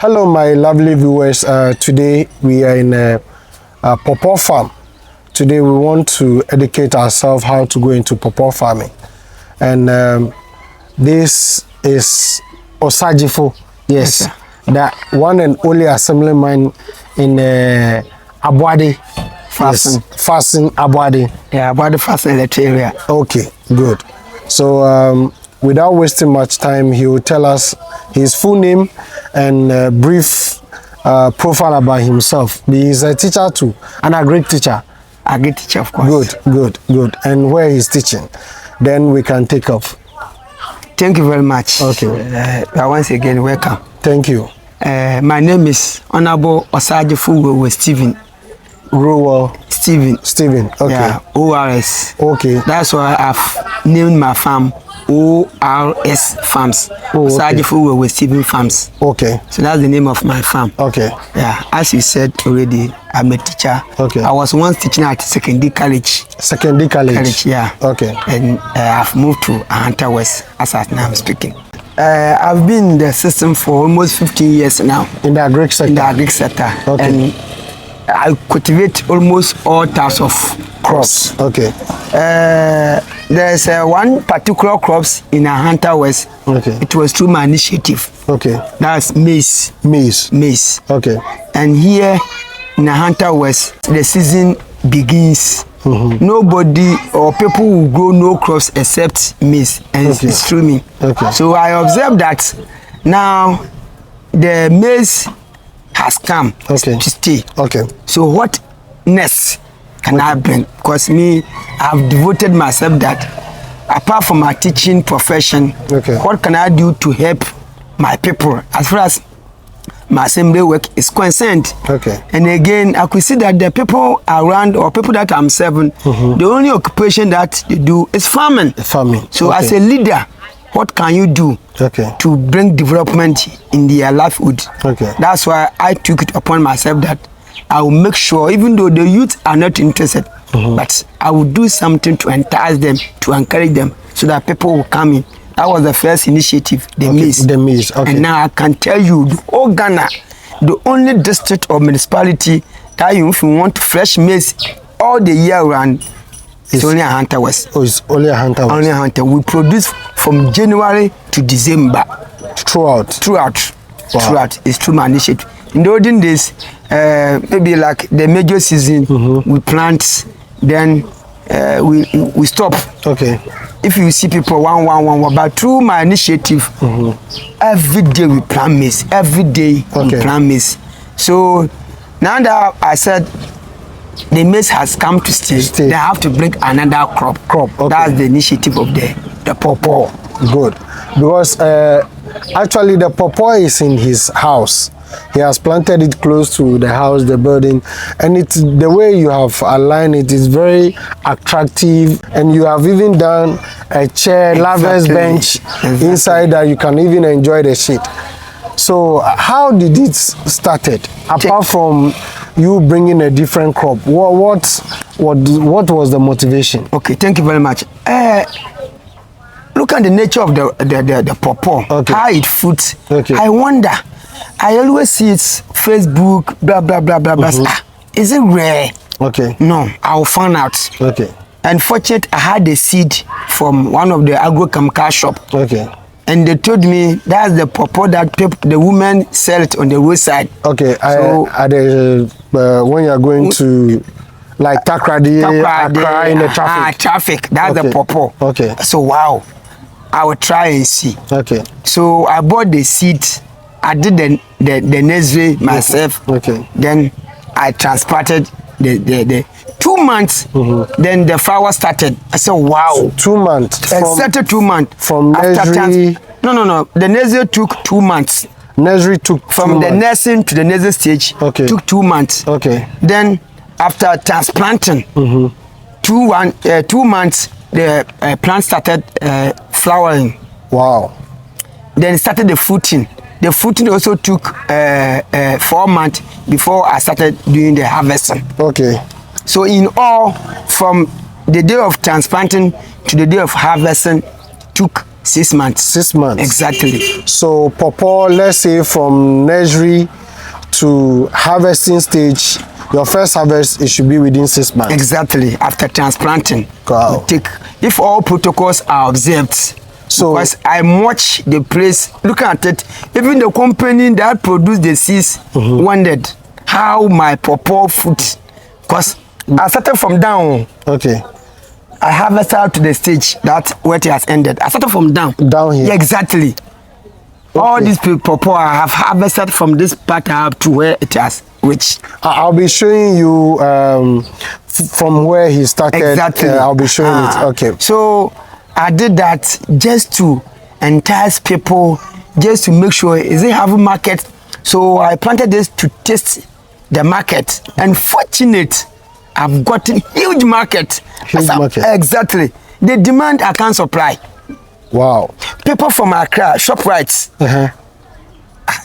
Hello, my lovely viewers. Today we are in a pawpaw farm. Today we want to educate ourselves how to go into pawpaw farming. And this is Osajifo, yes, the one and only assembly mine in Abuade. Fasten Abuade. Yeah, Abuade Fasten area. Okay, good. So without wasting much time, he will tell us his full name and brief profile about himself. He is a teacher too, and a great teacher. A great teacher, of course. Good. And where he's teaching, then we can take off. Thank you very much. Okay. Once again, welcome. Thank you. My name is Honorable Osajifo Stephen. Stephen. Okay. Yeah, ORS. Okay. That's why I've named my farm ORS Farms. Osajifo Stephen Farms. Okay. So that's the name of my farm. Okay. Yeah, as you said already, I'm a teacher. Okay. I was once teaching at secondary college. Secondary college. Yeah. Okay. And I've moved to Hunter West as at now I'm speaking. I've been in the system for almost 15 years now. In the agric sector? In the agric sector. Okay. And I cultivate almost all types of crops. Okay. There's one particular crops in Hunter West. Okay. It was through my initiative. Okay. That's maize. Maize. Okay. And here in Hunter West, the season begins. Nobody or people will grow no crops except maize, and it's through me. Okay. So I observed that now the maize has come to stay. Okay. So what next can I bring? Because me, I've devoted myself that apart from my teaching profession, what can I do to help my people as far as my assembly work is concerned? Okay. And again, I could see that the people around or people that I'm serving, the only occupation that they do is farming. So as a leader, what can you do to bring development in their livelihood? That's why I took it upon myself that I will make sure, even though the youth are not interested, but I will do something to entice them, to encourage them, so that people will come in. That was the first initiative, the maize. The maize, And now I can tell you, the whole Ghana, the only district or municipality that if you want fresh maize all the year round, it's only a Hunter West. Oh, it's only a Hunter West. Only a Hunter. We produce from January to December. Throughout. Wow. Throughout. It's through my initiative. In the olden days, maybe like the major season, we plant, then we stop. Okay. If you see people one, but through my initiative, every day we plant maize. Every day we plant maize. So now that I said the maize has come to stay, they have to bring another crop. That's the initiative of the pawpaw. Good. Because actually the pawpaw is in his house. He has planted it close to the house, the building, and it's the way you have aligned it is very attractive, and you have even done a chair, lover's bench inside that you can even enjoy the shade. So how did it started? Apart from you bringing a different crop, what was the motivation? Okay, thank you very much. Look at the nature of the pawpaw, how it fruits. I wonder. I always see it's Facebook, blah, blah, blah, blah, blah. Is it rare? No, I'll find out. Unfortunately, I had a seed from one of the agro-chemical shop. And they told me that's the pawpaw that the women sell it on the roadside. So, when you're going to like Takrady, Accra in the traffic, that's the pawpaw. So wow, I will try and see. So I bought the seed. I did the nursery myself. Then I transplanted the 2 months. Then the flower started. I said, wow. So 2 months. It started 2 months. From nursery? No. The nursery took 2 months. Nursery took from the nursing to the nursery stage. Took 2 months. Then after transplanting, 2 months, the plant started flowering. Wow. Then started the fruiting. The fruiting also took 4 months before I started doing the harvesting. So in all, from the day of transplanting to the day of harvesting, took 6 months. 6 months. Exactly. So pawpaw, let's say from nursery to harvesting stage, your first harvest, it should be within 6 months. Exactly. After transplanting. Wow. If all protocols are observed. So because I watch the place, look at it, even the company that produced the seeds wondered how my pawpaw fruit, because I started from down. Okay. I harvested out to the stage that where it has ended. I started from down. Down here. Yeah, exactly. Okay. All these pawpaw I have harvested from this part up to where it has reached. I'll be showing you from where he started. Exactly. I'll be showing it. Okay. So I did that just to entice people, just to make sure is it having market. So I planted this to test the market, and fortunate, I've gotten huge market. Huge market. Exactly. The demand I can't supply. Wow. People from Accra, ShopRite,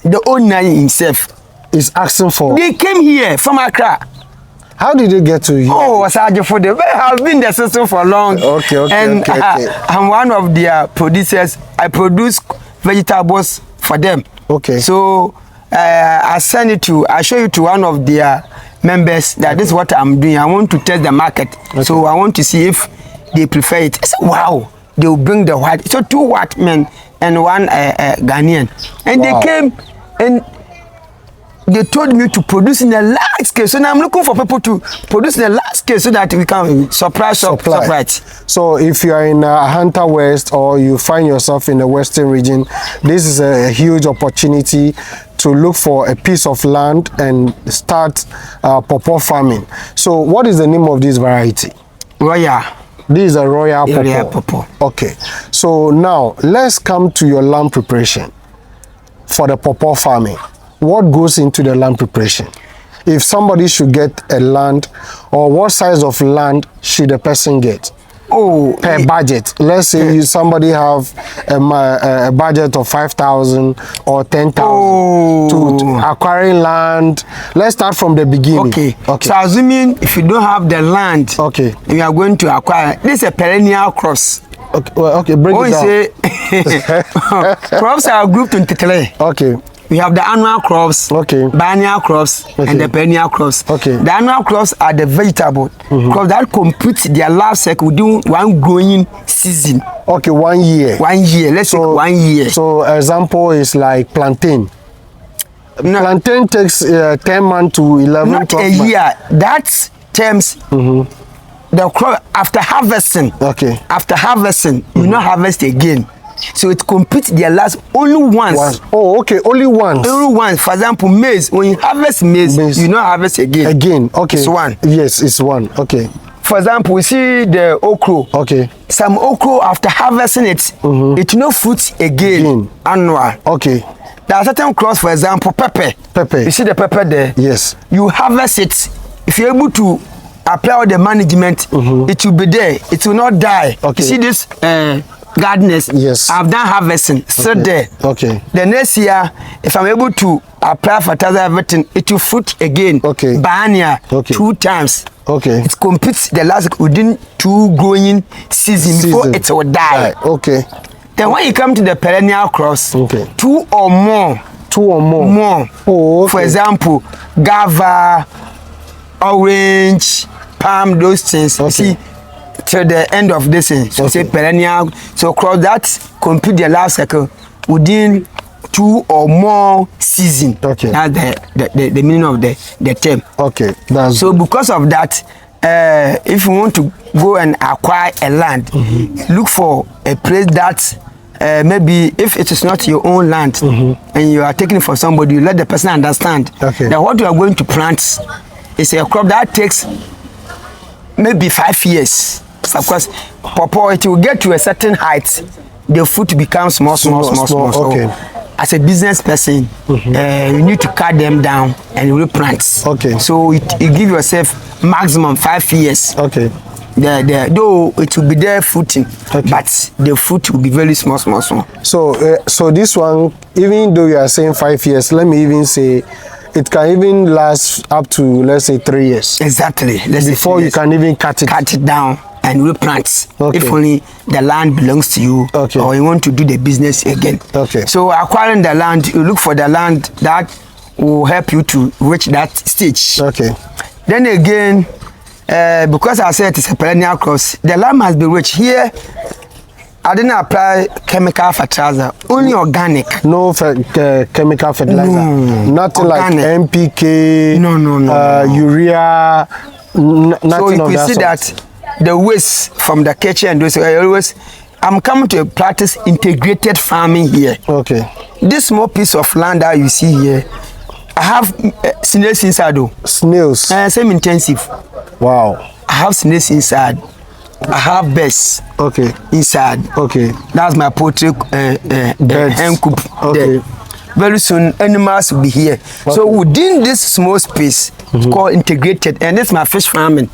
the owner himself is asking for. They came here from Accra. How did they get to here? Oh, Asajio for them. I've been in the system for long. Okay. I'm one of their producers. I produce vegetables for them. Okay. So I show you to one of their members that this is what I'm doing. I want to test the market. Okay. So I want to see if they prefer it. I said, wow, they will bring the white. So 2 white men and 1 Ghanaian. And they came and they told me to produce in a large scale. So now I'm looking for people to produce in a large scale so that we can supply. So if you are in Hunter West or you find yourself in the Western region, this is a huge opportunity to look for a piece of land and start pawpaw farming. So what is the name of this variety? Royal. This is a Royal Pawpaw. Okay. So now let's come to your land preparation for the pawpaw farming. What goes into the land preparation? If somebody should get a land, or what size of land should a person get? Oh, per budget. Let's say somebody have a budget of 5,000 or 10,000 to acquiring land. Let's start from the beginning. Okay. So assuming if you don't have the land, you are going to acquire. This is a perennial cross. Okay. Break it down. Crops are grouped into 3. Okay. We have the annual crops, biennial crops, and the perennial crops. The annual crops are the vegetable crops that complete their life cycle within 1 growing season. 1 year. 1 year. Let's say 1 year. So example is like plantain. No. Plantain takes 10 months to 11 months. Not a year. That terms the crop after harvesting. After harvesting, you not harvest again. So it completes their last only once. Oh, okay, only once. Only once. For example, maize. When you harvest maize, you not harvest again. Okay. It's 1. Yes, it's 1. Okay. For example, we see the okra. Okay. Some okra after harvesting it, it no fruit again. Annual. Okay. There are certain crops, for example, pepper. You see the pepper there? Yes. You harvest it. If you're able to apply all the management, it will be there. It will not die. Okay. You see this gardeners, yes, I've done harvesting, still there. Okay. The next year, if I'm able to apply fertilizer, everything, it will fruit again. Okay. Biennial, 2 times. Okay. It completes the last within 2 growing seasons before it will die. Okay. Then when you come to the perennial crops, 2 or more. 2 or more. More. Oh, okay. For example, guava, orange, palm, those things. Okay. See, till the end of this thing, so say perennial. So cross that complete the life cycle within 2 or more seasons. Okay. That's the meaning of the term. Okay. That's so because of that, if you want to go and acquire a land, look for a place that maybe if it is not your own land and you are taking it for somebody, you let the person understand that what you are going to plant is a crop that takes maybe 5 years. Of course, pawpaw, it will get to a certain height, the fruit becomes small. Okay. So, as a business person, you need to cut them down and replant. Okay. So you give yourself maximum 5 years. Okay. Though it will be there fruiting, but the fruit will be very small. So this one, even though you are saying 5 years, let me even say it can even last up to, let's say, 3 years. Exactly. Before you can even cut it down and replant. Okay. If only the land belongs to you, okay, or you want to do the business again. Okay. So acquiring the land, you look for the land that will help you to reach that stage. Okay. Then again, because I said it's a perennial cross, the land must be rich. Here, I didn't apply chemical fertilizer, only organic. No chemical fertilizer. No, nothing organic. Like NPK. No. Urea. Nothing. So you of can see that the waste from the kitchen and those always. I'm coming to practice integrated farming here. Okay. This small piece of land that you see here, I have snails inside though. Snails. Same intensive. Wow. I have snails inside. I have birds. Okay. Inside. Okay. That's my poultry hen coop. Okay. There. Very soon animals will be here. Okay. So within this small space, it's called integrated, and this is my fish farming.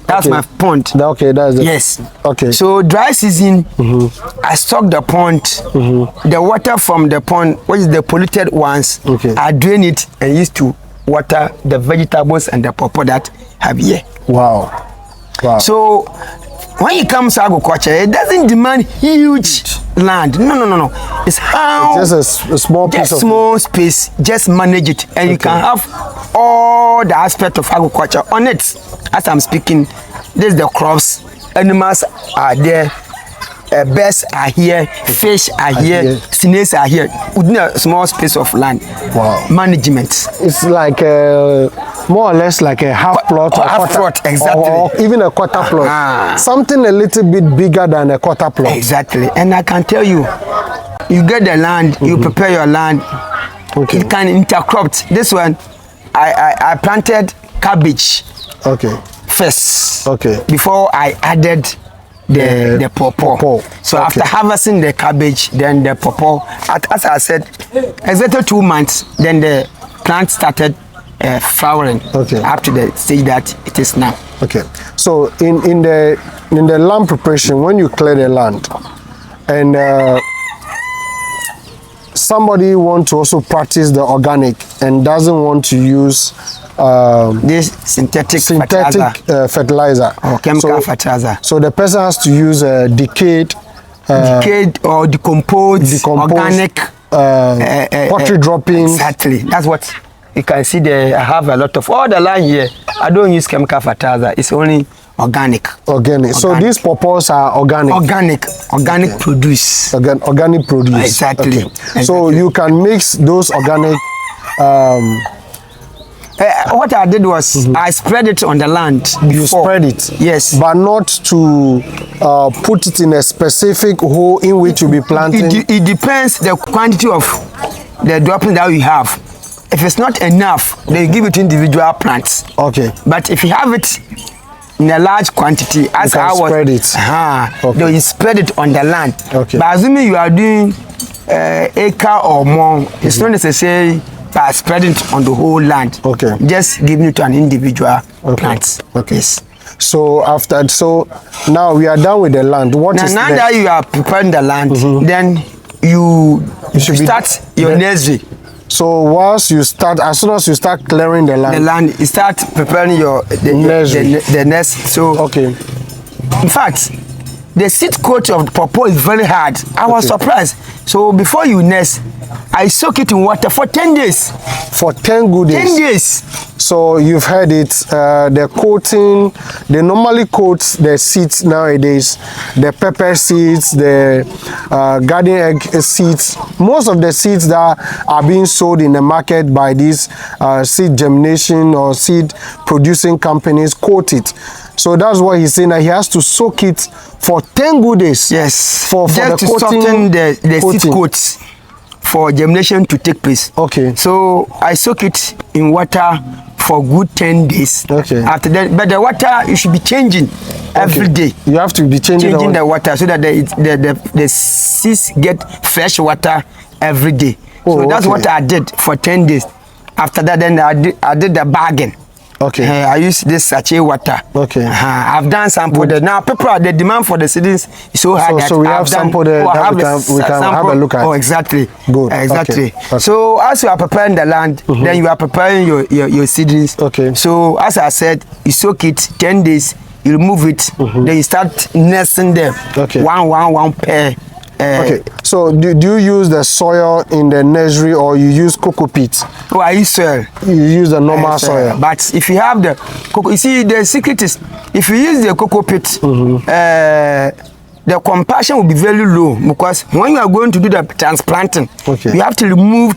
That's my pond. Okay, that's it. Yes. Okay. So dry season, I stock the pond. The water from the pond, which is the polluted ones, I drain it and use to water the vegetables and the pawpaw that have here. Wow. Wow. So when it comes to agriculture, it doesn't demand huge land. No. It's how it's just a small piece just of small space. Just manage it, and you can have all the aspect of agriculture on it. As I'm speaking, this is the crops. Animals are there. Birds are here. Fish are here. Snails are here within a small space of land. Wow. Management. It's like more or less like a half plot or half plot, exactly. Or even a quarter plot. Something a little bit bigger than a quarter plot. Exactly. And I can tell you, you get the land, you prepare your land, it can intercrop. This one, I planted cabbage first. Before I added the pawpaw. So after harvesting the cabbage, then the pawpaw, as I said, exactly 2 months, then the plant started flowering up to the stage that it is now. Okay. So in the land preparation, when you clear the land, and somebody want to also practice the organic and doesn't want to use this synthetic fertilizer or chemical fertilizer. So the person has to use decayed or decomposed organic pottery droppings. Exactly. That's what you can see there. I have a lot of all the land here. I don't use chemical fertilizer. It's only organic. So these pawpaws are organic. Organic produce. Organic produce. Exactly. So you can mix those organic. What I did was I spread it on the land before. You spread it? Yes. But not to put it in a specific hole in which you'll be planting? It depends the quantity of the dropping that you have. If it's not enough, then you give it to individual plants. Okay. But if you have it in a large quantity, as I was, spread it. then you spread it on the land. Okay. But assuming you are doing acre or more, it's not necessary by spreading it on the whole land. Okay. Just giving it to an individual plant. Okay. Yes. So now we are done with the land. Now that you are preparing the land, then you should start your nursery. So once you start, as soon as you start clearing the land, you start preparing the nursery. So in fact, the seed coat of pawpaw is very hard. I was surprised. So before you nest, I soak it in water for 10 days. For 10 good days? 10 days. So you've heard it, the coating, they normally coat the seeds nowadays, the pepper seeds, the garden egg seeds. Most of the seeds that are being sold in the market by these seed germination or seed producing companies coat it. So that's what he's saying, that he has to soak it for 10 good days. Yes. For just the to coating, soften the seed coats for germination to take place. Okay. So I soak it in water for good 10 days. Okay. After that, but the water you should be changing every day. You have to be changing the water so that the seeds get fresh water every day. So that's what I did for 10 days. After that, then I did the bagging. Okay. I use this sachet water. Okay. I've done sample there. Now, people, the demand for the seedlings is so high. So we have sample there that we can have a look at. Oh, exactly. Good. Exactly. Okay. So as you are preparing the land, then you are preparing your seedlings. Okay. So as I said, you soak it 10 days. you remove it, then you start nesting them. Okay. One pair. Okay, so do you use the soil in the nursery or you use cocoa peat? Oh, I use soil. You use the normal soil. But if you have the cocoa, you see, the secret is if you use the cocoa peat, the compaction will be very low, because when you are going to do the transplanting, you have to remove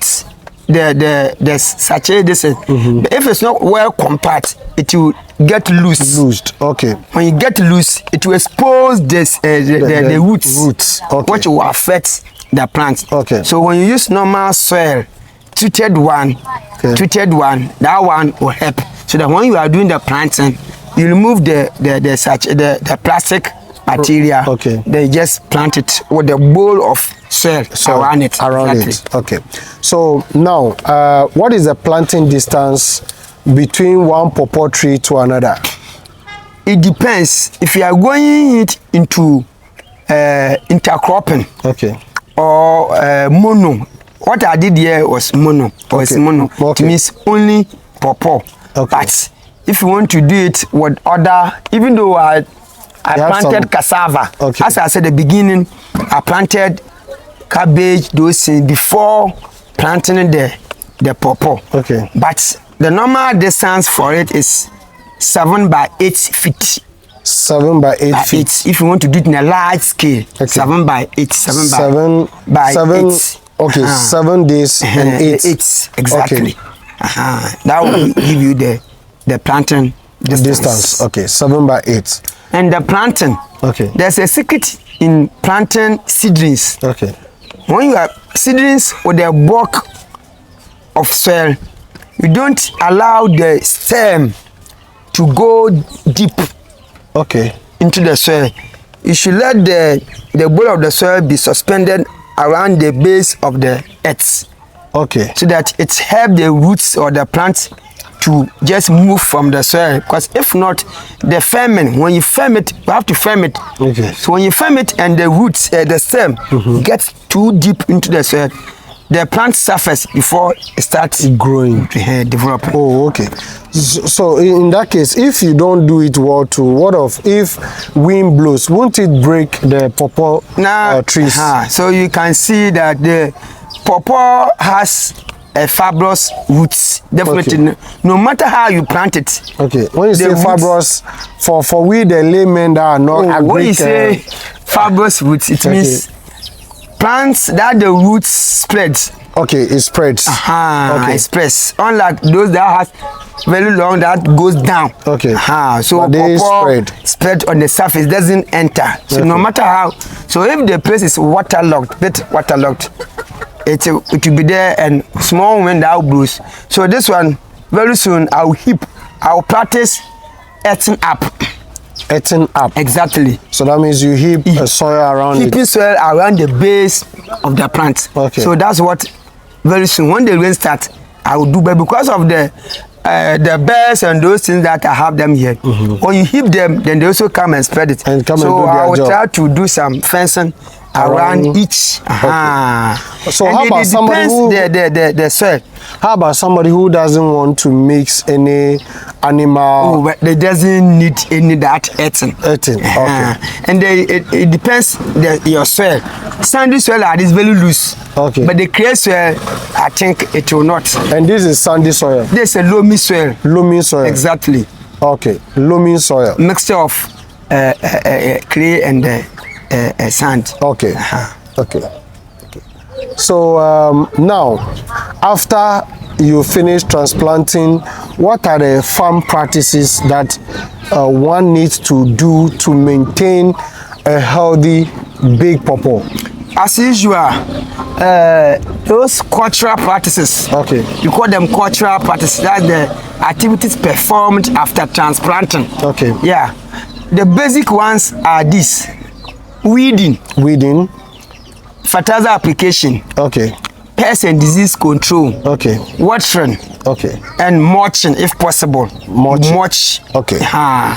the sachet. But if it's not well compact, it will get loose. Okay. When you get loose, it will expose the roots, which will affect the plant. Okay. So when you use normal soil, treated one, that one will help. So that when you are doing the planting, you remove the plastic material. Okay. Then you just plant it with a bowl of soil around it. Okay. So now, what is the planting distance between one pawpaw tree to another? It depends. If you are going it into intercropping, okay, or mono. What I did here was mono. It means only pawpaw. Okay. But if you want to do it with other, even though I planted cassava, as I said at the beginning, I planted cabbage, those things before planting the pawpaw. Okay. But the normal distance for it is 7 by 8 feet. 7 by 8 feet. If you want to do it in a large scale, 7 by 8. 7 by 8. Okay, 7 days and 8. 8 exactly. Okay. That will give you the planting distance. Okay, 7 by 8. And the planting. Okay. There's a secret in planting seedlings. Okay. When you have seedlings with a bulk of soil, you don't allow the stem to go deep. Okay. Into the soil. You should let the bowl of the soil be suspended around the base of the earth. Okay. So that it helps the roots or the plants to just move from the soil. Because if not, the ferment, when you ferm it, you have to ferm it. Okay. So when you ferm it and the roots, the stem gets too deep into the soil, the plant suffers before it starts growing, developing. Oh, okay. So in that case, if you don't do it well too, what of if wind blows? Won't it break the pawpaw trees? So you can see that the pawpaw has a fibrous roots. Definitely, no matter how you plant it. Okay. When you say fibrous, for we the laymen that are not when you say fibrous roots, it means plants that the roots spread. Okay, it spreads. It spreads. Unlike those that has very long that goes down. Okay. So they spread on the surface, doesn't enter. So no matter how. So if the place is waterlogged, it will be there, and small wind that blows. So this one, very soon I'll practice earthing up. Earthing up. Exactly. So that means you heap soil around it. Heaping soil around the base of the plant. Okay. So that's what very soon when the rain starts, I will do. But because of the birds and those things that I have them here, when you heap them, then they also come and spread it. And come so and do their I will job. try to do some fencing around each. So how about somebody who the soil? How about somebody who doesn't want to mix any animal? But they doesn't need any that earthing. Okay. And it depends your soil. Sandy soil is very loose. Okay. But the clay soil, I think it will not. And this is sandy soil. This is a loamy soil. Loamy soil. Exactly. Okay. Loamy soil. Mixture of clay and sand. Okay. Okay. So now, after you finish transplanting, what are the farm practices that one needs to do to maintain a healthy big pawpaw? As usual, those cultural practices. Okay. You call them cultural practices. That's the activities performed after transplanting. Okay. Yeah. The basic ones are this: weeding. Weeding. Fertilizer application. Okay. Pest and disease control. Okay. Watering. Okay. And mulching if possible. Mulch. Okay.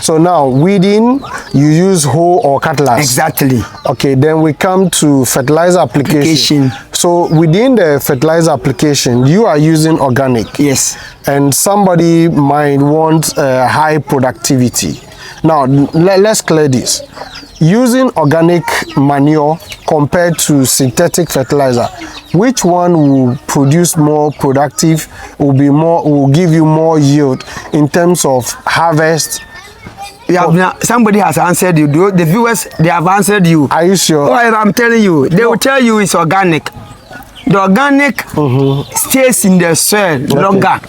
So now weeding, you use hoe or cutlass. Exactly. Okay. Then we come to fertilizer application. So within the fertilizer application, you are using organic. Yes. And somebody might want high productivity. Now let's clear this. Using organic manure compared to synthetic fertilizer, which one will produce more productive, will give you more yield in terms of harvest? Somebody has answered you. The viewers, they have answered you. Are you sure? Oh, I'm telling you. They will tell you it's organic. The organic stays in the soil longer.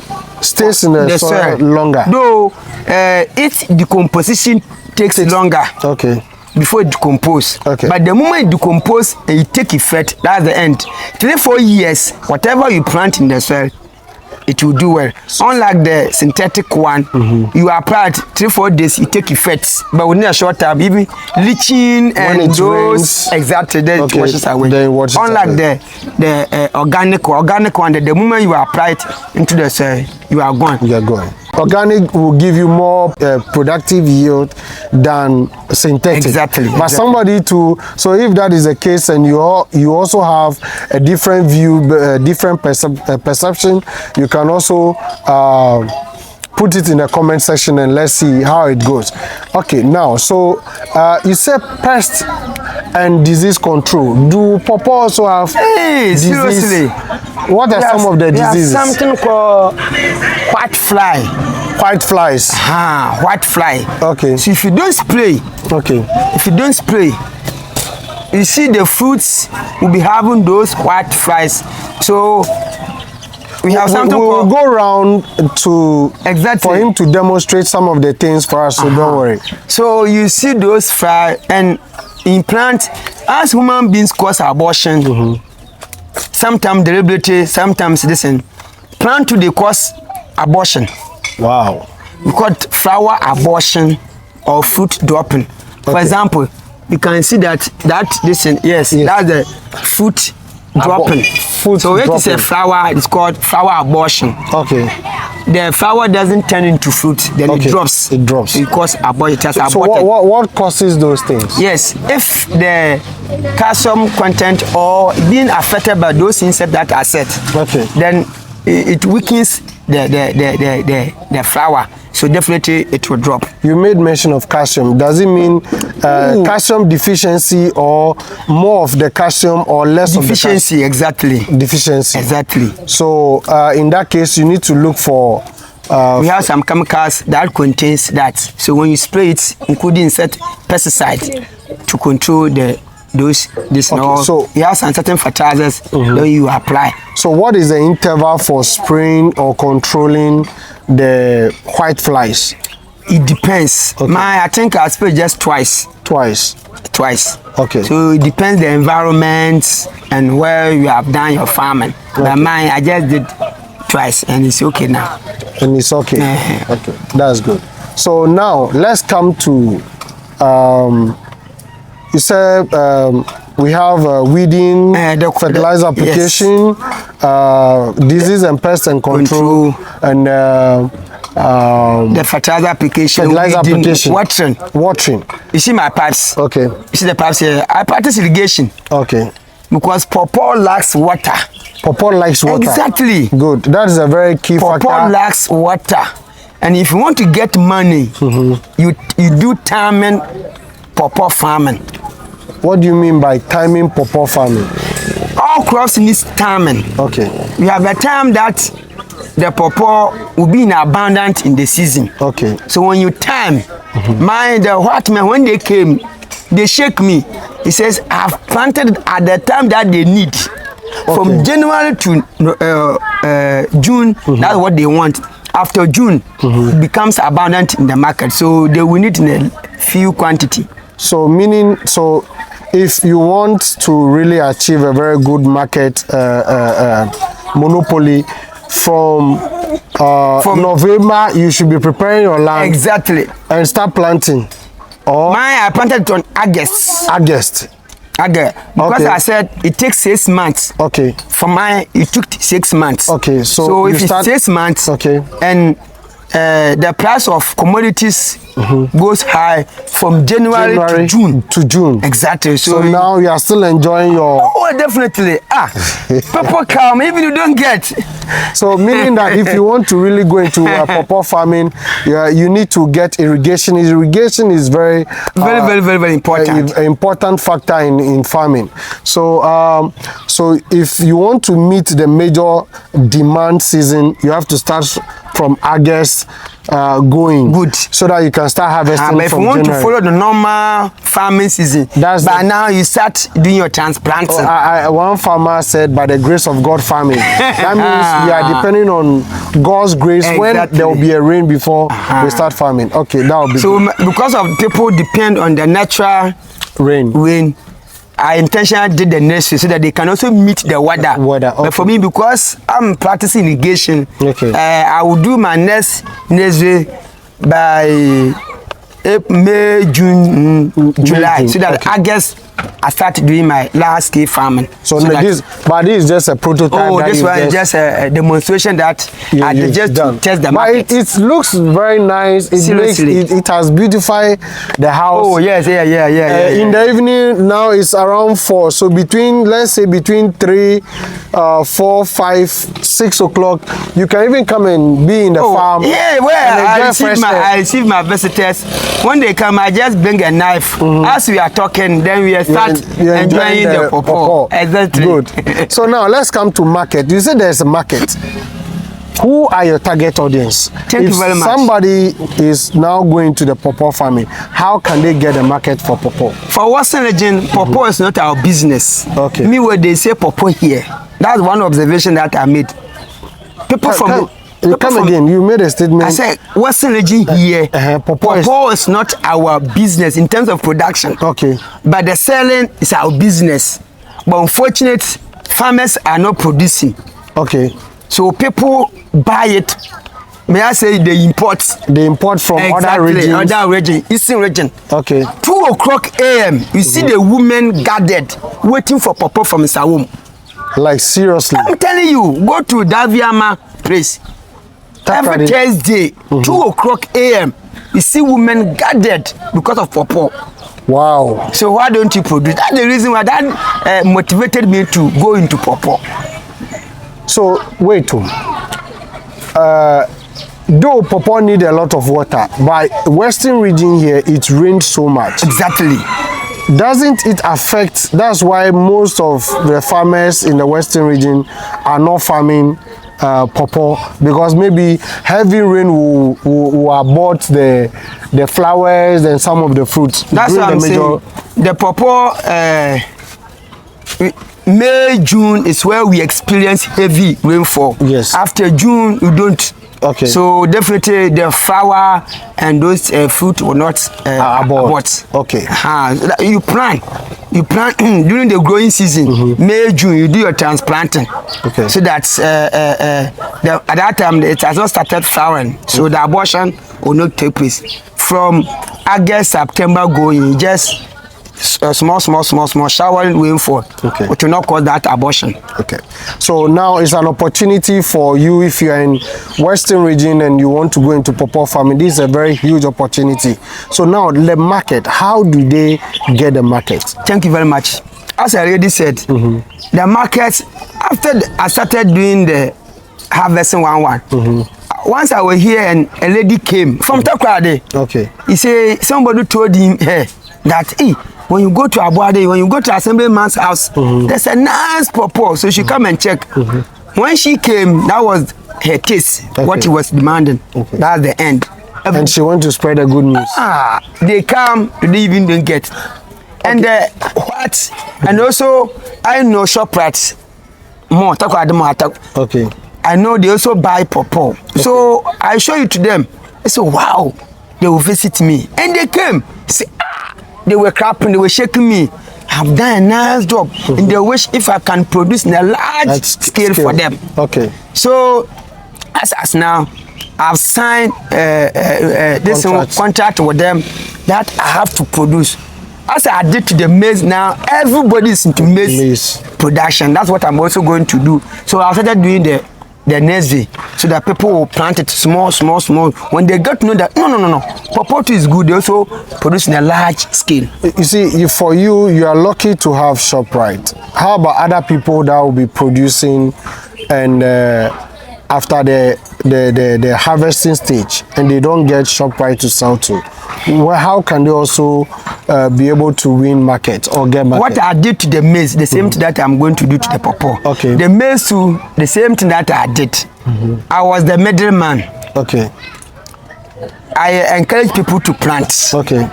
Stays in the soil longer. Though its decomposition takes longer. Okay. Before it decompose. Okay. But the moment it decompose and it take effect, that's the end. 3-4 years, whatever you plant in the soil, it will do well. Unlike the synthetic one, you apply it 3-4 days, it take effect. But within a short time, even leaching and those rains, exactly, then it washes away. Unlike the organic one, the moment you apply it into the soil, you are gone. You are gone. Organic will give you more productive yield than synthetic. Exactly. But somebody so if that is the case, and you also have a different view, different perception, you can also put it in the comment section and let's see how it goes. Okay, now, so you said pest and disease control. Do pawpaw also have disease? Seriously. What are some of the diseases? There's something called white fly. White flies. White fly. Okay. So if you don't spray, you see the fruits will be having those white flies. So we have something we'll go around to exactly for him to demonstrate some of the things for us, so don't worry. So you see those flies, and in plants, as human beings cause abortion, sometimes deliberately, sometimes listen, plant they cause abortion. Wow. We call it flower abortion or fruit dropping. For example, you can see that's the fruit dropping. So it is a flower, it's called flower abortion. Okay. The flower doesn't turn into fruit, then it drops. It drops. It causes abortion. So what causes those things? Yes, if the calcium content or being affected by those insects that are set, then it weakens the flower, so definitely it will drop. You made mention of calcium. Does it mean calcium deficiency, or more of the calcium or less deficiency? Of the exactly. Deficiency. Exactly. So in that case, you need to look for. We have some chemicals that contains that. So when you spray it, including insect pesticide to control so you have some certain fertilizers that you apply. So what is the interval for spraying or controlling the white flies? It depends. I think I spray just twice. Twice. Okay. So it depends the environment and where you have done your farming. But mine, I just did twice, and it's okay now. And it's okay. Okay, that's good. So now let's come to you said we have weeding, fertilizer application, disease and pest and control, and the fertilizer application, watering. You see my pipes? Okay. You see the pipes here? I practice irrigation. Okay. Because pawpaw lacks water. Pawpaw likes water. Exactly. Good. That is a very key factor. Pawpaw lacks water, and if you want to get money, you do timing pawpaw farming. What do you mean by timing pawpaw farming? All crops need timing. Okay. We have a time that the pawpaw will be in abundance in the season. Okay. So when you time, the white men, when they came, they shake me. He says, I've planted at the time that they need. From January to June, that's what they want. After June, it becomes abundant in the market. So they will need in a few quantity. So meaning, if you want to really achieve a very good market monopoly, from November, you should be preparing your land. Exactly. And start planting. Or I planted it on August. Because I said it takes 6 months. Okay. For mine, it took 6 months. Okay. So if it's 6 months, and the price of commodities goes high from January to June. Exactly. So now you are still enjoying your... Oh, definitely. Pawpaw come, even you don't get. So meaning that if you want to really go into pawpaw farming, you need to get irrigation. Irrigation is very important. An important factor in farming. So so if you want to meet the major demand season, you have to start from August going. Good. So that you can start harvesting but if you want to follow the normal farming season, now you start doing your transplanting. One farmer said, by the grace of God farming. That means we are depending on God's grace. Exactly. When there will be a rain before we start farming. Okay, that will be so good. Because of people depend on the natural rain, I intentionally did the nursery so that they can also meet the weather. Okay. But for me, because I'm practicing irrigation, I will do my next nursery by May, June, July, so that August I started doing my large scale farming. So this is just a prototype. Oh, this one is just a demonstration that I did just to test the market. But it looks very nice. It has beautified the house. Oh yes, yeah. In the evening now it's around 4. So let's say between 3, 4, 5, 6 o'clock, you can even come and be in the farm. Yeah, I receive my visitors. When they come, I just bring a knife. As we are talking, then we start enjoying the pawpaw. Exactly. Good. So now let's come to market. You said there's a market. Who are your target audience? Thank you very much. Somebody is now going to the pawpaw farming, how can they get a market for pawpaw? For Western region, pawpaw is not our business. Okay. Me, when they say pawpaw here, that's one observation that I made. People Come again, you made a statement. I said, Western region here, pawpaw is not our business in terms of production. Okay. But the selling is our business. But unfortunately, farmers are not producing. Okay. So people buy it. May I say they import? They import from other regions. Eastern region. Okay. 2 o'clock a.m. You see the women gathered, waiting for pawpaw from Sawum. Like seriously? I'm telling you, go to Daviama place. Every Thursday, 2 o'clock a.m. You see women gathered because of pawpaw. Wow. So why don't you produce? That's the reason why that motivated me to go into pawpaw. So wait, though pawpaw need a lot of water, but Western region here it rains so much. Exactly. Doesn't it affect? That's why most of the farmers in the Western region are not farming pawpaw, because maybe heavy rain will abort the flowers and some of the fruits. That's what I'm saying. The pawpaw, May, June is where we experience heavy rainfall. Yes. After June, we don't. Okay. So definitely the flower and those fruit will not abort. Okay. You plant during the growing season. May, June, you do your transplanting. Okay. So that at that time it has not started flowering, so the abortion will not take place. From August, September going, just small showering rainfall, which will not cause that abortion. Okay. So now it's an opportunity for you if you are in Western region and you want to go into pawpaw farming. This is a very huge opportunity. So now the market, how do they get the market? Thank you very much. As I already said, the market, after I started doing the harvesting once I was here and a lady came from Takrade. Okay. He said somebody told him that when you go to Abuade, when you go to Assemblyman's house, there's a nice pawpaw, so she come and check. When she came, that was her taste, what he was demanding. That's the end. And she wants to spread the good news. They come, they even don't get. And what? And also, I know ShopRite more. Okay. I know they also buy pawpaw. So I show you to them. I say, wow, they will visit me. And they came. Say, they were clapping, they were shaking me. I've done a nice job. And they wish if I can produce in a large scale for them. Okay. So, as now, I've signed this contract with them that I have to produce. As I did to the maize now, everybody is into maize production. That's what I'm also going to do. So I started doing the the next day, so that people will plant it small. When they get to know that no, pawpaw is good, they also produce in a large scale. You see, for you are lucky to have ShopRite. How about other people that will be producing and after the harvesting stage and they don't get ShopRite to sell to? Well, how can they also be able to win market or get market? What I did to the maize, the same thing that I'm going to do to the pawpaw. Okay. The maize too, the same thing that I did. I was the middleman. Okay. I encourage people to plant. Okay.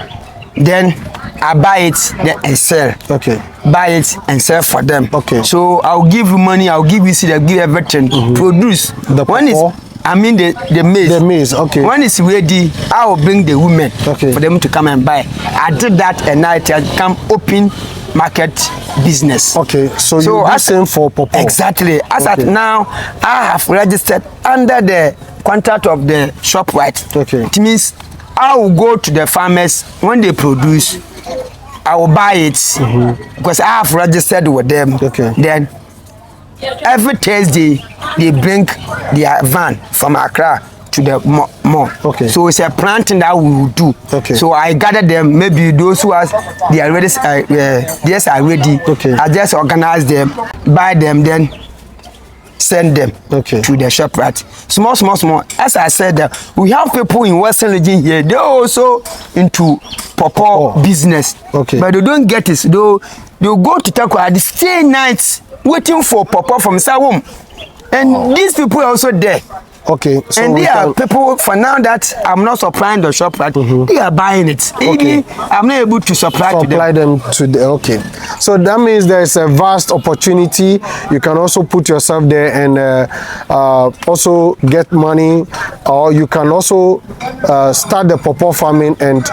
Then I buy it, then I sell. Okay. Buy it and sell for them. Okay. So I'll give you money, I'll give you seed, I'll give you everything. Produce. The pawpaw? I mean the maize. The maize, okay. When it's ready, I will bring the women for them to come and buy. I did that and now it has become open market business. Okay, so you do same for pawpaw. Exactly. As at now, I have registered under the contract of the ShopRite. Okay. It means I will go to the farmers when they produce. I will buy it because I have registered with them. Okay. Then every Thursday they bring their van from Accra to the mall. Okay. So it's a planting that we will do. Okay. So I gather them. Maybe those who are they are ready, yes, are ready. Okay. I just organize them, buy them, then send them to the ShopRite. Small. As I said, we have people in Western region here. They're also into pawpaw business. Okay. But they don't get it. They'll go to Takwa, they stay nights waiting for pawpaw from Sawum. And these people are also there. Okay. So and there are people, for now that I'm not supplying the ShopRite, they are buying it. Even I'm not able to supply to them. Okay. So that means there's a vast opportunity. You can also put yourself there and also get money, or you can also start the pawpaw farming, and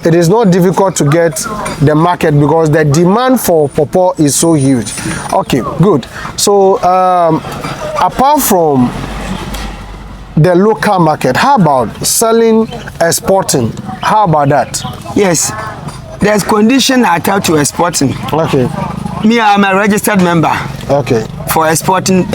it is not difficult to get the market because the demand for pawpaw is so huge. Okay, good. So apart from the local market, how about selling, exporting? How about that? Yes, there's condition attached to exporting. Okay. Me, I'm a registered member. Okay. For exporting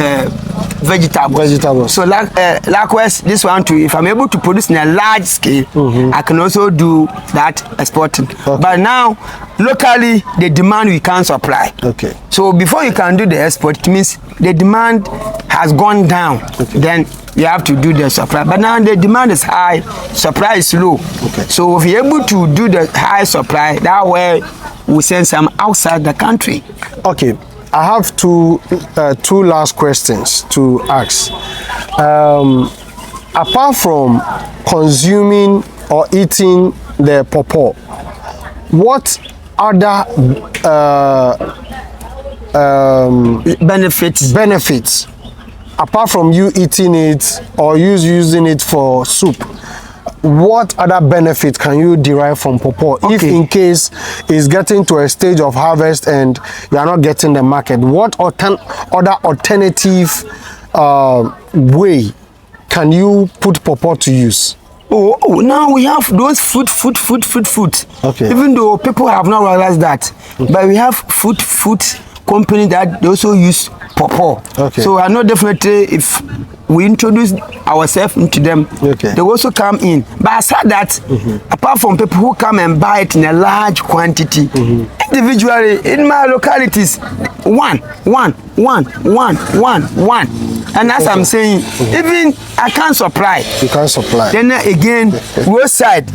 vegetables. So likewise, this one too, if I'm able to produce in a large scale, I can also do that exporting. But now, locally, the demand we can't supply. Okay. So before you can do the export, it means the demand has gone down. Then you have to do the supply. But now the demand is high, supply is low. So if you're able to do the high supply, that way we send some outside the country. Okay. I have two last questions to ask. Apart from consuming or eating the pawpaw, what other benefits apart from you eating it or using it for soup? What other benefit can you derive from pawpaw if in case it's getting to a stage of harvest and you are not getting the market? What other alternative way can you put pawpaw to use? Now we have those food. Okay. Even though people have not realized that, but we have food company that they also use pawpaw. Okay. So I know definitely if we introduce ourselves into them, they also come in. But aside that, apart from people who come and buy it in a large quantity, individually in my localities, one. And as I'm saying, even I can't supply. You can't supply. Then again, roadside,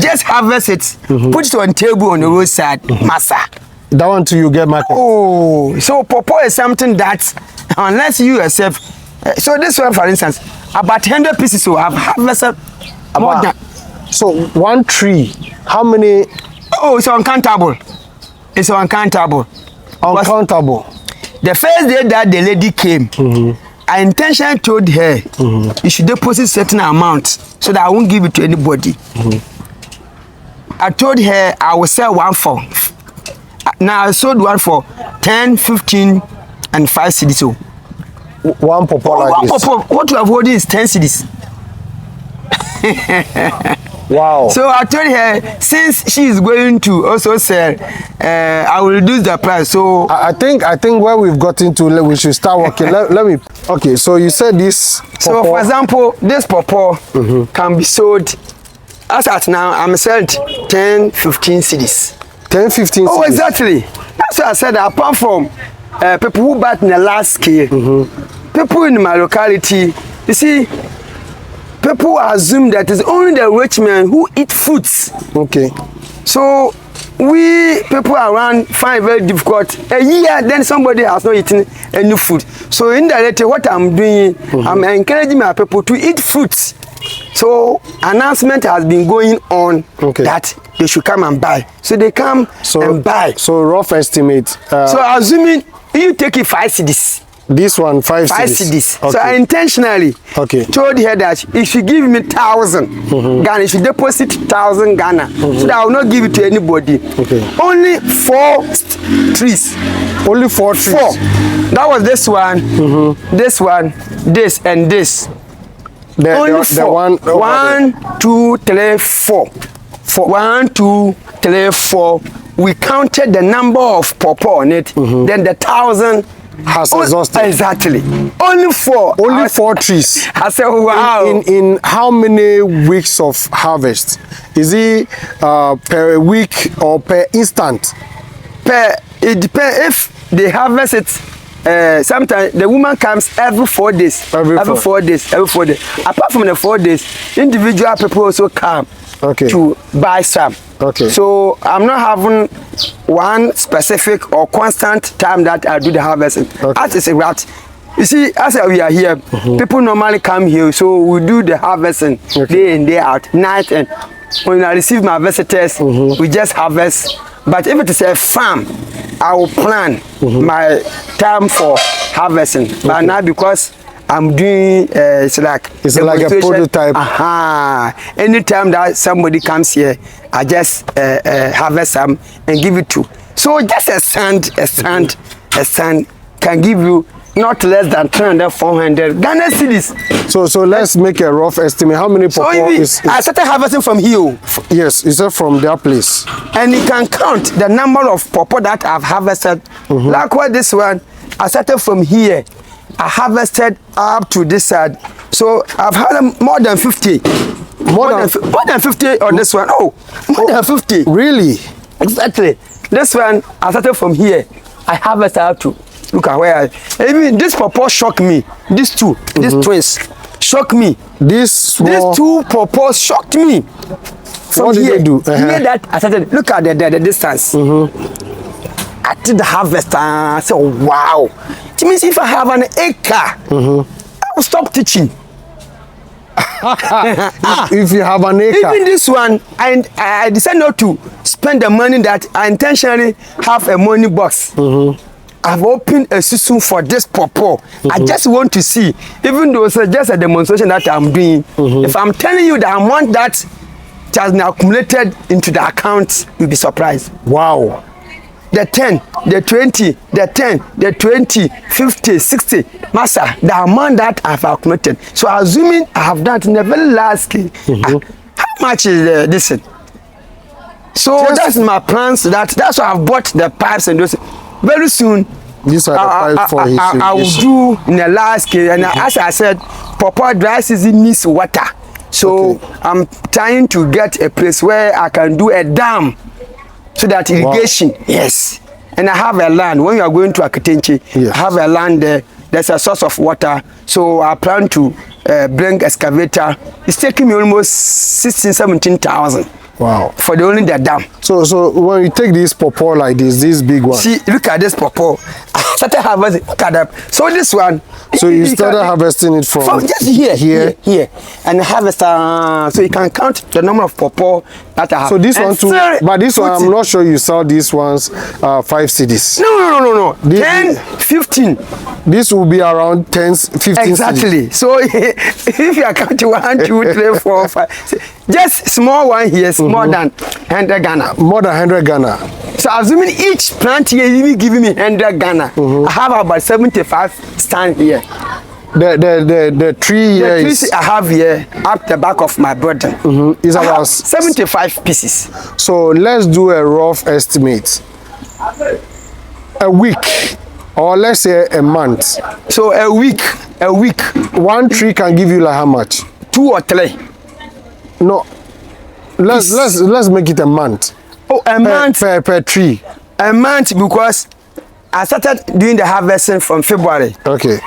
just harvest it, put it on table on the roadside, massa. That one too you get market. Oh, so pawpaw is something that unless you yourself. So this one, for instance, about 100 pieces so I've harvested more than. So one tree, how many? Oh, it's uncountable. It's uncountable. Uncountable. The first day that the lady came, I intentionally told her you should deposit certain amount so that I won't give it to anybody. I told her I will sell one for. Now I sold one for 10, 15, and 5 cedis. So one pawpaw like this. What you have holding is 10 cedis. Wow. So I told her, since she is going to also sell, I will reduce the price. So I think where we've gotten to, we should start working. let me. Okay, so you said this. So for example, this pawpaw can be sold. As at now, I'm selling 10, 15 cedis. 10, 15 cedis. Oh, exactly. That's what I said. Apart from people who buy in the large scale, people in my locality, you see, people assume that it's only the rich men who eat fruits. Okay. So we people around find it very difficult. A year, then somebody has not eaten any food. So indirectly, what I'm doing, I'm encouraging my people to eat fruits. So announcement has been going on that they should come and buy. So they come and buy. So rough estimate. So assuming you take it 5 cedis. This one 5 cedis. Okay. So I intentionally told her that if she give me 1,000 Ghana, she deposit 1,000 Ghana, so that I will not give it to anybody. Only 4 trees. Only 4 trees. 4. That was this one, this one, this, and this. Only 4. 1, 2, 3, 4. 1, 2, 3, 4. We counted the number of pawpaw on it. Then the 1,000 has exhausted. Exactly. Only 4. Only 4 trees. I said, wow. In how many weeks of harvest? Is it per week or per instant? It depends. If they harvest it, sometimes the woman comes every 4 days. Every 4 days. Apart from the 4 days, individual people also come to buy some. So I'm not having one specific or constant time that I do the harvesting. As it's a rat. You see, as we are here, people normally come here, so we do the harvesting day in, day out, night, and when I receive my visitors, we just harvest. But if it is a farm, I will plan my time for harvesting. But now because I'm doing it's like a prototype. Anytime that somebody comes here, I just harvest some and give it to. So just a sand can give you not less than 300, 400 Ghana cedis. So let's make a rough estimate. How many pawpaw is? I started harvesting from here. Yes, is that from their place? And you can count the number of pawpaw that I've harvested. Likewise, this one, I started from here. I harvested up to this side. So I've had more than 50. More than 50 on this one. Oh, more than 50. Really? Exactly. This one, I started from here. I harvested up to. Look at where even this pawpaw shocked me. These two, these twins, shocked me. These 2 pawpaws shocked me. From what did here, they do? Here that I started. Look at the distance. I did the harvest. I said, oh, wow. It means if I have an acre, I will stop teaching. If you have an acre. Even this one, I decided not to spend the money that I intentionally have a money box. I've opened a system for this pawpaw. I just want to see, even though it's just a demonstration that I'm doing. If I'm telling you the amount that has been accumulated into the account, you'll be surprised. Wow. The 10, the 20, the 10, the 20, 50, 60. Master, the amount that I've accumulated. So assuming I have done it in a very large scale, how much is this? So that's my plans. That's why I've bought the pipes and those. Very soon, these are the pipes for his I will do in a large scale. And as I said, pawpaw dry season needs water. So I'm trying to get a place where I can do a dam. So that irrigation, yes. And I have a land. When you are going to Akatenche, I have a land there. There's a source of water. So I plan to bring excavator. It's taking me almost 16,000, 17,000. Wow. For only the dam. So when you take this pawpaw like this big one. See, look at this pawpaw. I started harvesting. Look at that. So this one. So you started harvesting it from just here. And harvest. So you can count the number of pawpaw that I have. So this one too. But this one, I'm not sure you sell these ones 5 cedis. No. 10, 15. This will be around 10, 15 exactly. Cedis. So if you are counting 1, 2, 3, 4, 5. Just small one here is more than 100 Ghana. More than 100 Ghana. So assuming each plant here is giving me 100 Ghana, I have about 75 stand here. the tree here the trees I have here up the back of my building is about 75 pieces. So let's do a rough estimate. A week, or let's say a month. So a week, one tree can give you like how much? 2 or 3. No, let's make it a month. Oh, a month per tree. A month, because I started doing the harvesting from February. Okay.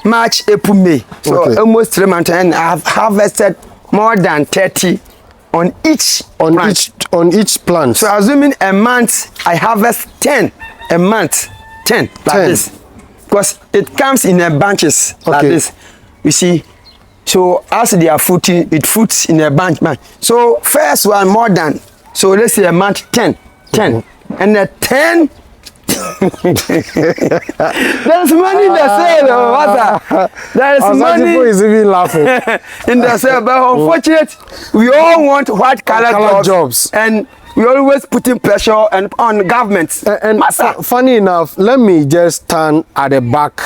March, April, May. So okay. Almost 3 months, and I have harvested more than 30 on each plant. So assuming a month, I harvest 10. A month, 10 like 10. this, because it comes in a bunches like this. You see, so as they are fruiting, it fruits in a bunch. So first one more than, so let's say a month 10, and the 10. There's money in the sale, oh, there is money. Is even laughing in the sale, but unfortunately, we all want white collar jobs, and we always putting pressure on government. And funny enough, let me just stand at the back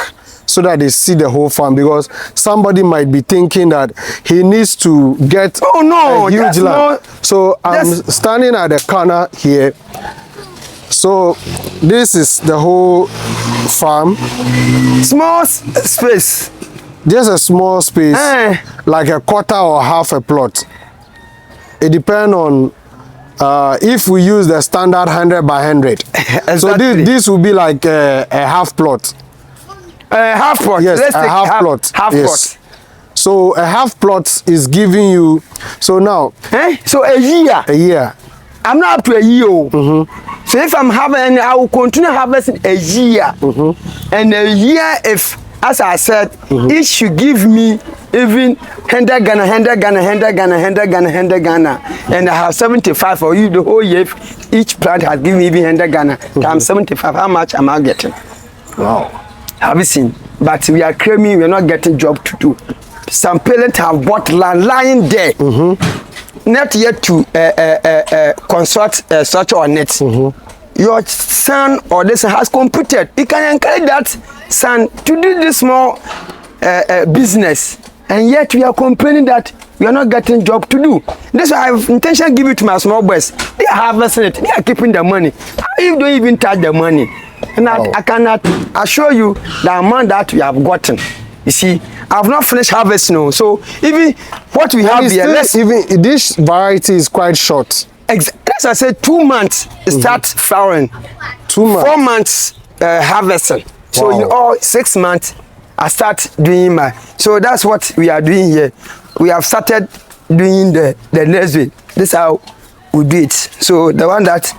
so that they see the whole farm, because somebody might be thinking that he needs to get a huge land. So I'm standing at the corner here. So this is the whole farm. Small space. Just a small space, like a quarter or half a plot. It depends on if we use the standard 100 by 100. Exactly. So this will be like a half plot. Half plot. Yes, let's a take half plot. Half plot. So a half plot is giving you. So now. So a year. A year. I'm not up to a year. So if I'm having, I will continue harvesting a year. And a year, if, as I said, it should give me even 100 Ghana, 100 Ghana, 100 Ghana, 100 Ghana, 100 Ghana. And I have 75 for you the whole year. If each plant has given me even 100 Ghana, times 75, how much am I getting? Wow. Have you seen? But we are claiming we are not getting job to do. Some parents have bought land lying there. Not yet to construct a structure on it. Your son or this has completed. You can encourage that son to do this small business, and yet we are complaining that we are not getting job to do. That's why I have intention give it to my small boys. They are harvesting it. They are keeping the money. You don't even touch the money, and I cannot assure you the amount that we have gotten. You see, I have not finished harvesting now. So even what we have here, even this variety is quite short. As I said, 2 months start flowering. 2 months. 4 months harvesting. So in all 6 months, I start doing my. So that's what we are doing here. We have started doing the nursery. This is how we do it. So the one that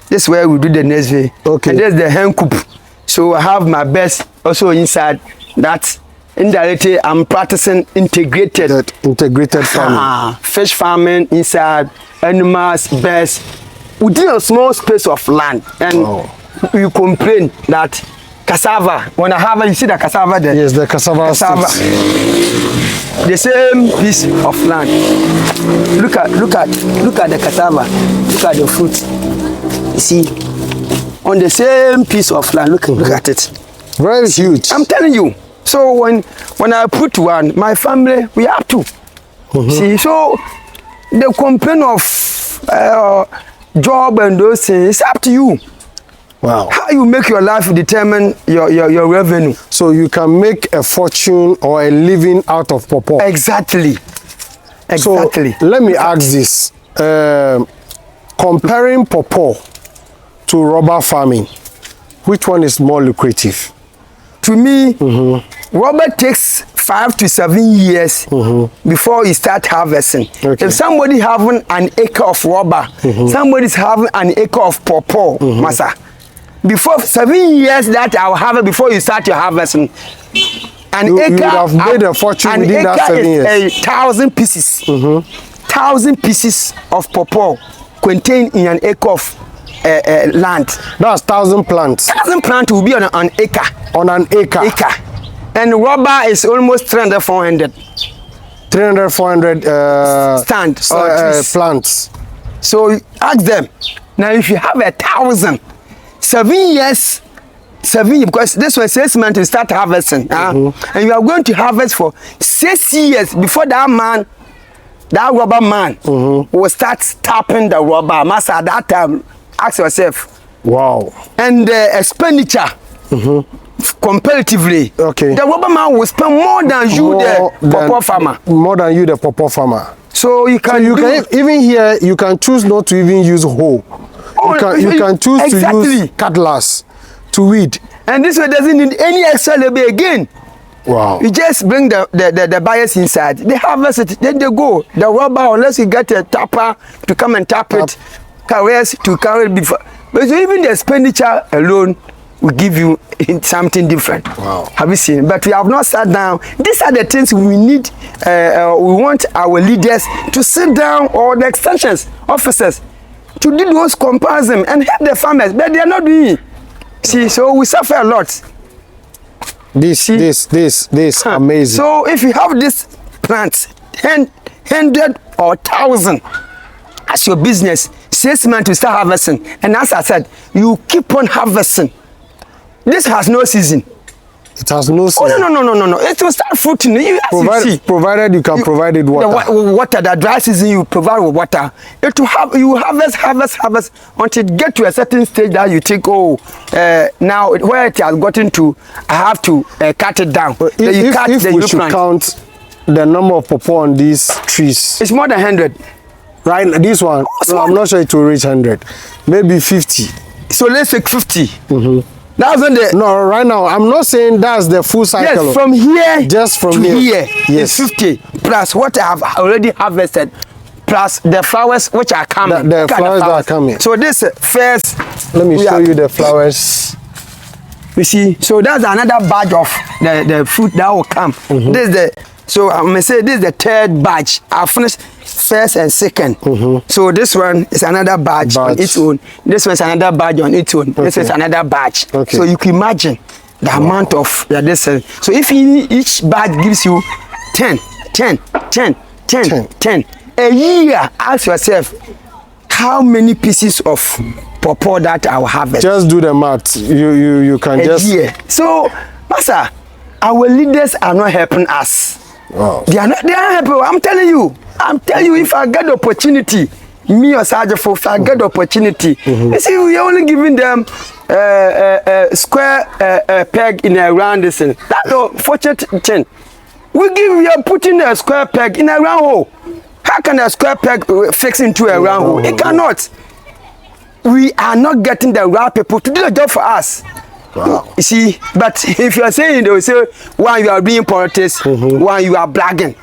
this is where we do the nursery. Okay. And there's the hen coop. So I have my best also inside that. Indirectly, I'm practicing integrated farming. Fish farming inside, animals, birds, within a small space of land. And you complain that cassava, when I have, you see the cassava there? Yes, the cassava. The same piece of land. Look at the cassava. Look at the fruit. You see, on the same piece of land. Look at it. Very huge. I'm telling you. So when I put one, my family, we have to. See, so the complaint of job and those things, it's up to you. Wow. How you make your life determine your revenue. So you can make a fortune or a living out of pawpaw. Exactly. So let me ask this. Comparing pawpaw to rubber farming, which one is more lucrative? To me, rubber takes 5 to 7 years before you start harvesting. Okay. If somebody having an acre of rubber, somebody's having an acre of pawpaw, massa, before 7 years that I'll have it before you start your harvesting. An acre, you have made a fortune within that 7 years. 1,000 pieces. 1,000 pieces of pawpaw contained in an acre of land. That's 1,000 plants. 1,000 plants will be on an acre. On an acre. And rubber is almost 300, 400. 300, 400 plants. So ask them. Now if you have 1,000, 7 years, 7 years, because this was 6 months to start harvesting. And you are going to harvest for 6 years before that man, that rubber man, will start tapping the rubber. Master, at that time, ask yourself. Wow. And the expenditure, comparatively, the rubber man will spend more than you, the pawpaw farmer. More than you, the pawpaw farmer. So you can, even here, you can choose not to even use hoe. You can choose to use cutlass to weed. And this way doesn't need any extra labor again. Wow. You just bring the buyers inside. They harvest it, then they go. The rubber, unless you get a tapper to come and tap it, carriers to carry it before. But so even the expenditure alone will give you something different. Wow. Have you seen? But we have not sat down. These are the things we need. We want our leaders to sit down, or the extensions officers, to do those comparisons and help the farmers. But they are not doing it. See, so we suffer a lot. This amazing. So if you have this plant, 100 or 1,000 as your business, 6 months to start harvesting, and as I said, you keep on harvesting. This has no season. It has no season. Oh no! It will start fruiting. Provided you can provide it water. Water, the dry season you provide with water. It will have, you harvest until it get to a certain stage that you think, now where it has gotten to, I have to cut it down. If we should count the number of pawpaw on these trees, it's more than 100. Right, this one, I'm not sure it will reach 100. Maybe 50. So let's take 50. That's not the... No, right now, I'm not saying that's the full cycle. Yes, from here just from to here. Yes. 50 plus what I have already harvested, plus the flowers which are coming. The flowers that are coming. So this first... Let me show you the flowers. You see, so that's another batch of the fruit that will come. This is the... So I'm going to say this is the third batch. I finished first and second. So this one is another batch on its own. This one is another batch on its own. This is another batch. So you can imagine the amount of this. So if each batch gives you 10 a year, ask yourself how many pieces of pawpaw that I will harvest. Just do the math. You can a just... year. So, Master, our leaders are not helping us. Wow. They are helping. I'm telling you, if I get the opportunity, me or Sergeant, if I get the opportunity, you see, we are only giving them square peg in a round this thing. That's the fortunate thing. We are putting a square peg in a round hole. How can a square peg fix into a round hole? It cannot. We are not getting the right people to do the job for us. Wow. You see, but if you are saying, they will say, one, you are doing politics, one, you are bragging.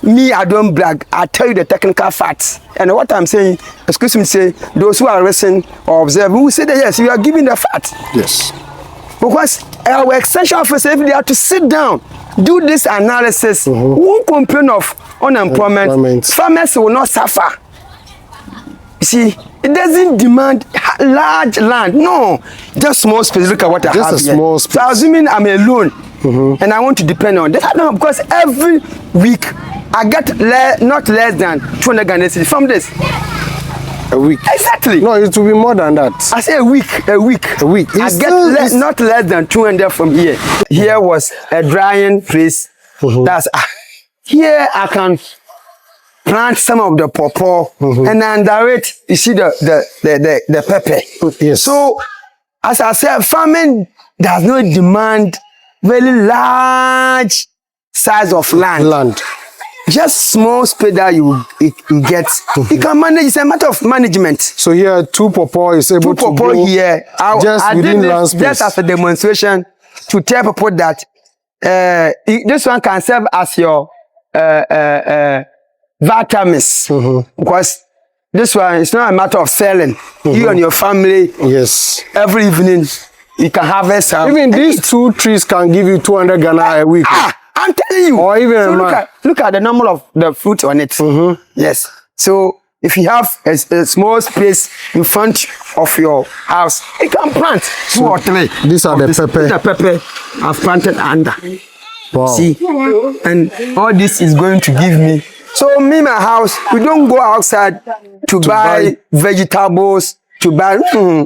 Me, I don't brag. I tell you the technical facts. And what I'm saying, excuse me, say, those who are listening or observe, who say that yes, you are giving the facts. Yes. Because our extension officer, if they have to sit down, do this analysis, won't complain of unemployment. Farmers will not suffer. You see, it doesn't demand large land. No, just small space. Look at what I have here. Just a small space. So assuming I'm alone and I want to depend on that, no, because every week I get not less than 200 Ghana cedis from this. A week? Exactly. No, it will be more than that. I say a week. A week. I get not less than 200 from here. Here was a drying place. That's here I can plant some of the pawpaw and under it you see the pepper. Yes. So as I said, farming does not demand very large size of land. Just small space that you get. You can manage. It's a matter of management. So here, 2 pawpaw is able to grow here. I within did land space. Just as a demonstration to tell people that this one can serve as your vitamins, because this one is not a matter of selling. You and your family, yes, every evening you can harvest some. Even these 2 trees can give you 200 Ghana a week. I'm telling you. Or even so look at the number of the fruit on it. Yes. So if you have a small space in front of your house, you can plant 2 or 3. These are the pepper. The pepper I've planted under. Wow. See, and all this is going to give me. So me, my house, we don't go outside to buy vegetables to buy.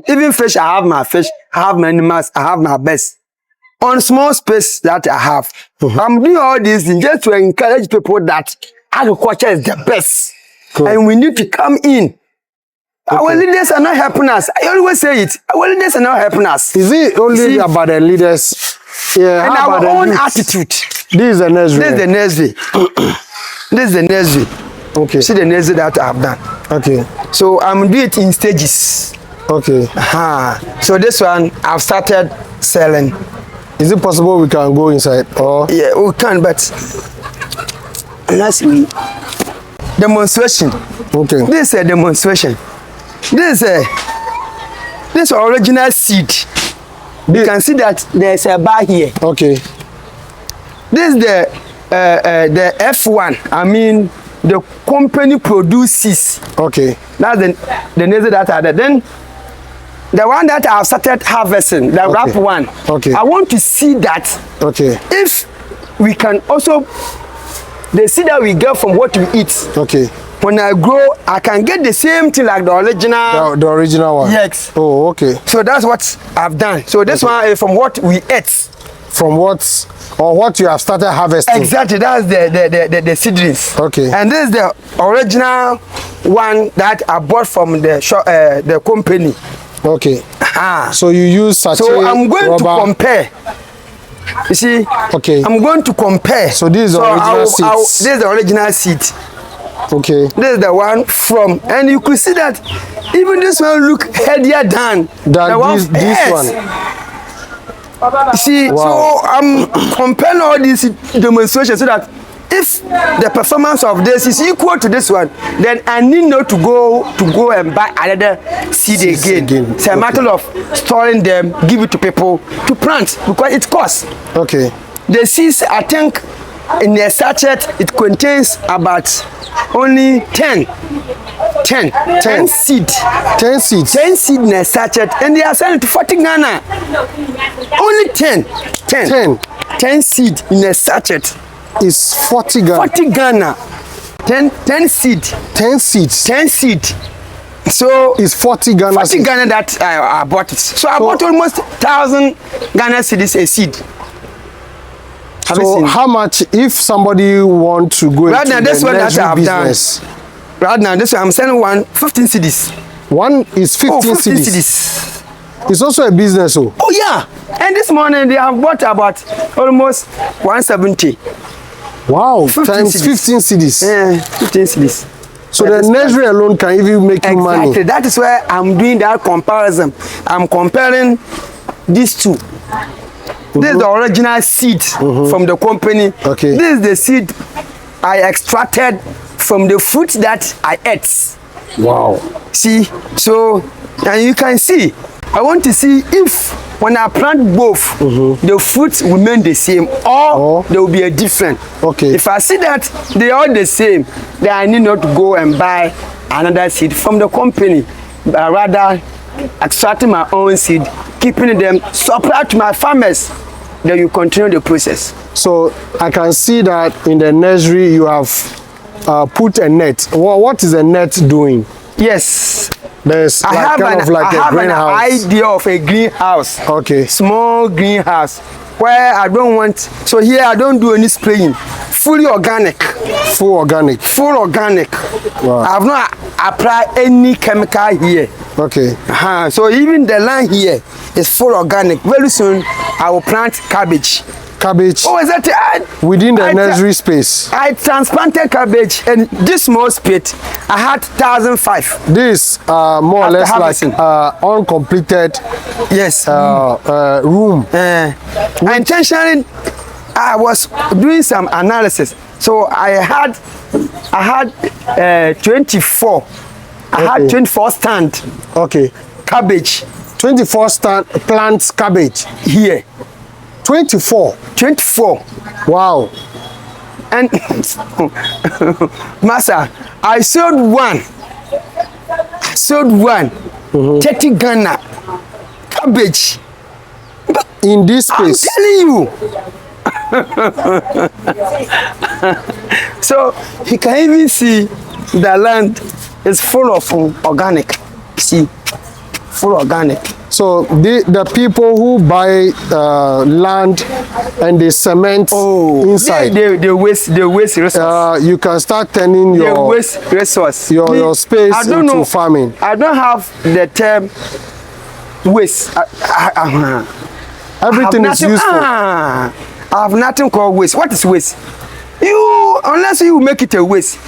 Even fish, I have my fish, I have my animals, I have my birds. On small space that I have. I'm doing all these things just to encourage people that agriculture is the best. Cool. And we need to come in. Okay. Our leaders are not helping us. I always say it. Our leaders are not helping us. Is it only about the leaders? Yeah, and our own attitude. This is the nursery. This is the nursery. This is the nursery. Okay. See the nursery that I've done. Okay. So I'm doing it in stages. Okay. So this one I've started selling. Is it possible we can go inside? Or yeah, we can, but let's see. Demonstration. Okay. This is a demonstration. This is original seed. You can see that there's a bar here. Okay. This is the F1. I mean, the company produces. Okay. That's the nursery that I did. Then the one that I've started harvesting, the wrap one. Okay. I want to see that. Okay. If we can also, the seed that we get from what we eat. Okay. When I grow, I can get the same thing like the original. The original one. Yes. Oh, okay. So that's what I've done. So this one is from what we ate. From what, or what you have started harvesting. Exactly. That's the seedlings. Okay. And this is the original one that I bought from the shop, the company. Okay. So you use sachet. So I'm going rubber. to compare. You see? Okay. I'm going to compare. So this is the original seeds. This is the original seed. Okay. This is the one from, and you could see that even this one look heavier than the one. This one. You see, so I'm comparing all these demonstrations so that if the performance of this is equal to this one, then I need not to go and buy another seed again. It's a matter of storing them, give it to people to plant because it costs. Okay. The seeds, I think, in a sachet, it contains about only 10 seed. 10 seeds. 10 seed in a sachet, and they are selling to 40 Ghana. Only 10 seed in a sachet. Is 40 Ghana. 40 Ghana. 10 seed. 10 seeds. 10 seed. So it's 40 Ghana. 40 seed. Ghana that I bought it. So I bought almost 1,000 Ghana cedis a seed. So how much if somebody want to go right into now, this one that I've business? Done. Right now, this one I'm selling one 15 cedis. One is 15 cedis. It's also a business, oh. Oh yeah. And this morning they have bought about almost 170. Wow, times 15 cedis. Yeah, 15 cedis. So the nursery alone can even make you money. Exactly. That is where I'm doing that comparison. I'm comparing these two. This is the original seed from the company. Okay. This is the seed I extracted from the fruit that I ate. Wow. See, so and you can see. I want to see if when I plant both, the fruits remain the same or there will be a different. Okay. If I see that they are the same, then I need not to go and buy another seed from the company, but rather extracting my own seed, keeping them, supply to my farmers. Then you continue the process. So I can see that in the nursery you have put a net. What is a net doing? Yes. There's I have an idea of a greenhouse. Okay. Small greenhouse where I don't want. So here I don't do any spraying. Fully organic. Full organic. Full organic. Wow. I have not applied any chemical here. Okay. So even the land here is full organic. Very soon I will plant cabbage. Cabbage. Oh, is that within the nursery space? I transplanted cabbage and this small space I had 1,005. This more or less harvesting. Like uncompleted room. Intentionally, I was doing some analysis. So I had 24. I had 24 stand. Okay. Cabbage. 24 stand plants cabbage here. 24. Wow. And Master, I sold one. 30 Ghana cabbage. In this space. I'm telling you. So you can even see the land is full of organic. See, full organic. So the people who buy land and they cement inside, they waste resource. You can start turning your waste resource. Your space into farming. I don't have the term waste. Everything is useful. I have nothing called waste. What is waste? Unless you make it a waste.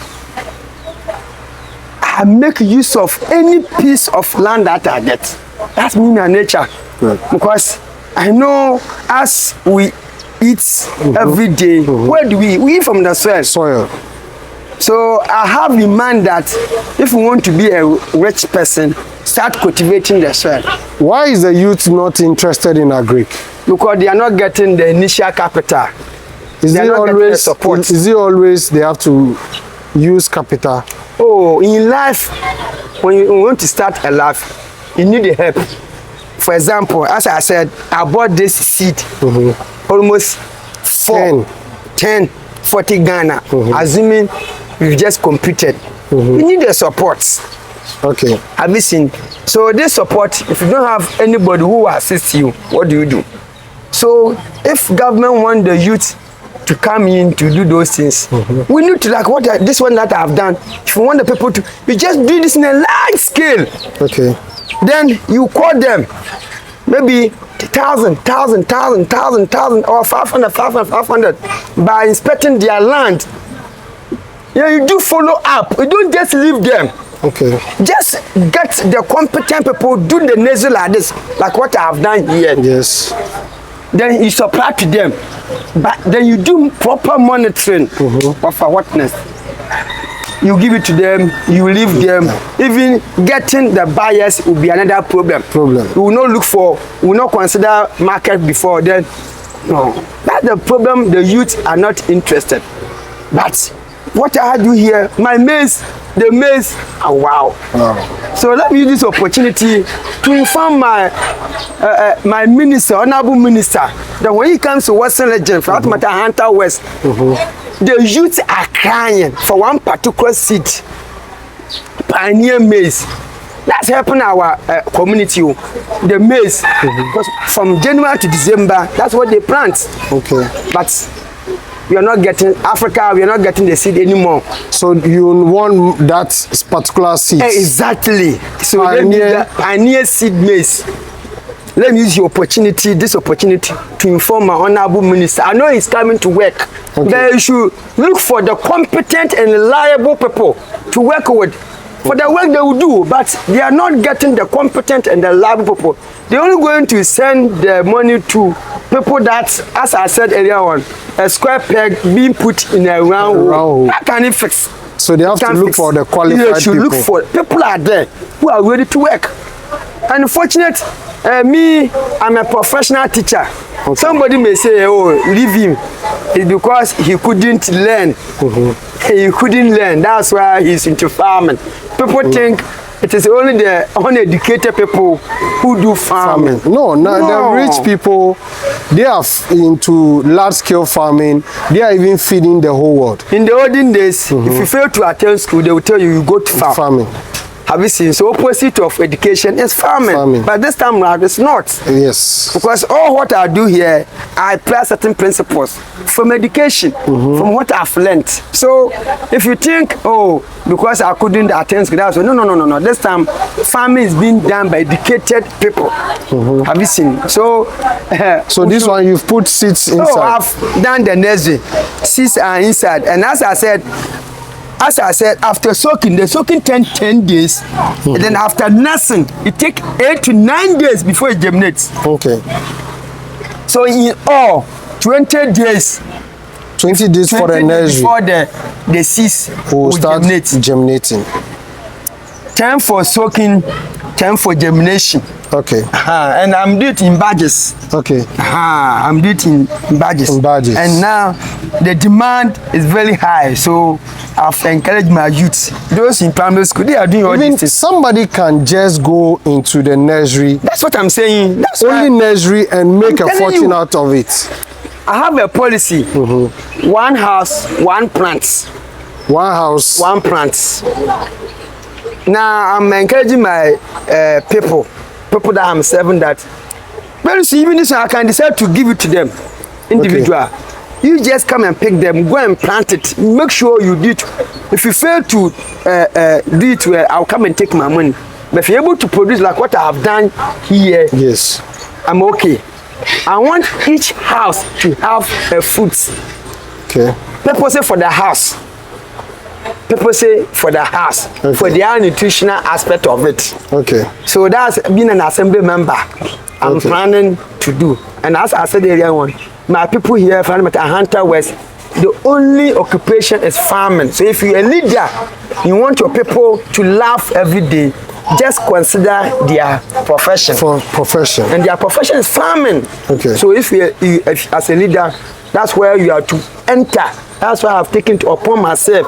I make use of any piece of land that I get. That's me and nature. Because I know as we eat every day, where do we eat from the soil? So I have in mind that if we want to be a rich person, start cultivating the soil. Why is the youth not interested in agric? Because they are not getting the initial capital. Is it always they have to use capital? Oh, in life, when you want to start a life, you need the help. For example, as I said, I bought this seed, almost 40 Ghana, assuming you just computed. You need the support. Okay. Have you seen? So this support, if you don't have anybody who will assist you, what do you do? So if government want the youth to come in to do those things, we need to, like this one that I've done. If you want the people to, you just do this in a large scale. Okay. Then you call them, maybe 1,000 or 500 by inspecting their land. You do follow up. You don't just leave them. Okay. Just get the competent people, do the nasal like this, like what I have done here. Yes. Then you supply to them, but then you do proper monitoring of our wetness. You give it to them, you leave them. Even getting the buyers will be another problem. We will not we will not consider market before then. No, that's the problem. The youth are not interested. But what I do here, my maize, wow. So let me use this opportunity to inform my minister, honorable minister, that when he comes to Western region, for that matter, Hunter West, the youth are crying for one particular seed, pioneer maize. That's helping our community, the maize, because from January to December, that's what they plant. Okay. But we are not getting Africa, we are not getting the seed anymore. So you want that particular seed? Exactly. So pioneer seed maize. Let me use this opportunity to inform my honorable minister. I know he's coming to work, but you should look for the competent and reliable people to work with. For the work they will do, but they are not getting the competent and the reliable people. They're only going to send the money to people that, as I said earlier on, a square peg being put in a round hole. How can it fix? So they have to look for the qualified people. Look for people are there who are ready to work. Unfortunately, me, I'm a professional teacher. Okay. Somebody may say, oh, leave him. It's because he couldn't learn. He couldn't learn. That's why he's into farming. People think it is only the uneducated people who do farming. No, the rich people, they are into large-scale farming. They are even feeding the whole world. In the olden days, if you fail to attend school, they will tell you go to farming. Have you seen? So opposite of education is farming. But this time around, it's not. Yes. Because all what I do here, I apply certain principles from education, from what I've learned. So if you think, oh, because I couldn't attend school, that's no. This time, farming is being done by educated people. Have you seen? So, so this one you've put seeds inside. So I've done the nursery. Seeds are inside, and as I said, after soaking, the soaking 10 days, and then after nursing, it takes 8 to 9 days before it germinates. Okay. So in all, 20 days. 20 days for the nursery. Before the seeds will start germinating. 10 for soaking, 10 for germination. Okay. And I'm doing it in batches. Okay. I'm doing it in batches. And now the demand is very high, so I've encouraged my youth. Those in primary school, they are doing all these things. Somebody can just go into the nursery. That's what I'm saying. That's only nursery and make a fortune out of it. I have a policy. One house, one plant. One house, one plant. Now I'm encouraging my people people that I'm serving that very soon, even this one, I can decide to give it to them individual. Okay. You just come and pick them, go and plant it. Make sure you do it. If you fail to do it well, I'll come and take my money. But if you're able to produce like what I have done here, yes, I'm okay. I want each house to have fruits. Okay. People say for the house. People say for the house, okay, for the nutritional aspect of it. Okay. So that's being an assembly member. I'm planning to do. And as I said earlier on, my people here, Hunter West, the only occupation is farming. So if you're a leader, you want your people to laugh every day, just consider their profession. For profession. And their profession is farming. Okay. So if as a leader, that's where you are to enter. That's why I've taken it upon myself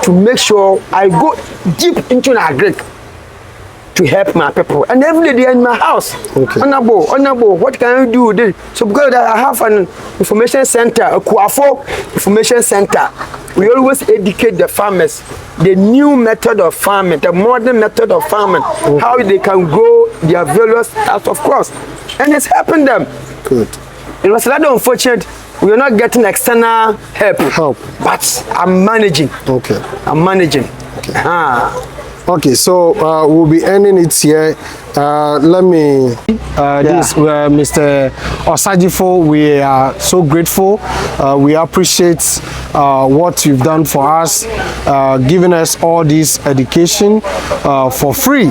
to make sure I go deep into the agric to help my people. And every day they're in my house. Okay. Honorable, what can you do with it? So because I have an information center, a Kuafo information center, we always educate the farmers the new method of farming, the modern method of farming, okay, how they can grow their various types of crops. And it's helping them. Good. It was a little unfortunate. We are not getting external help. But I'm managing. Okay. I'm managing. Okay. Okay, so we'll be ending it here. Let me, this Mr. Osajifo, we are so grateful. We appreciate what you've done for us, giving us all this education for free.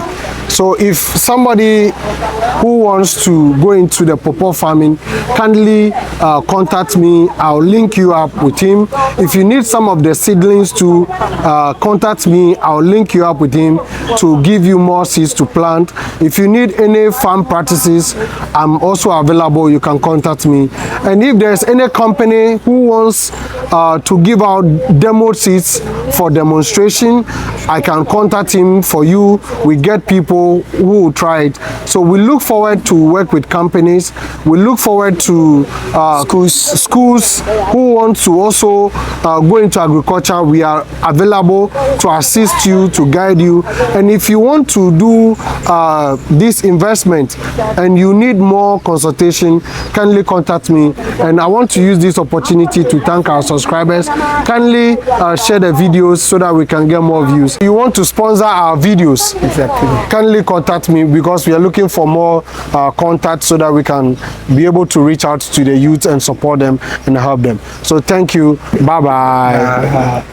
So if somebody who wants to go into the pawpaw farming, kindly contact me. I'll link you up with him. If you need some of the seedlings to contact me, I'll link you up with him to give you more seeds to plant. If you need any farm practices, I'm also available. You can contact me. And if there's any company who wants to give out demo seeds for demonstration, I can contact him for you. We get people who will try it. So we look forward to work with companies. We look forward to schools who want to also go into agriculture. We are available to assist you, to guide you. And if you want to do this investment and you need more consultation, kindly contact me. And I want to use this opportunity to thank our subscribers. Kindly share the videos so that we can get more views. If you want to sponsor our videos, kindly contact me, because we are looking for more contact so that we can be able to reach out to the youth and support them and help them. So thank you. Bye-bye.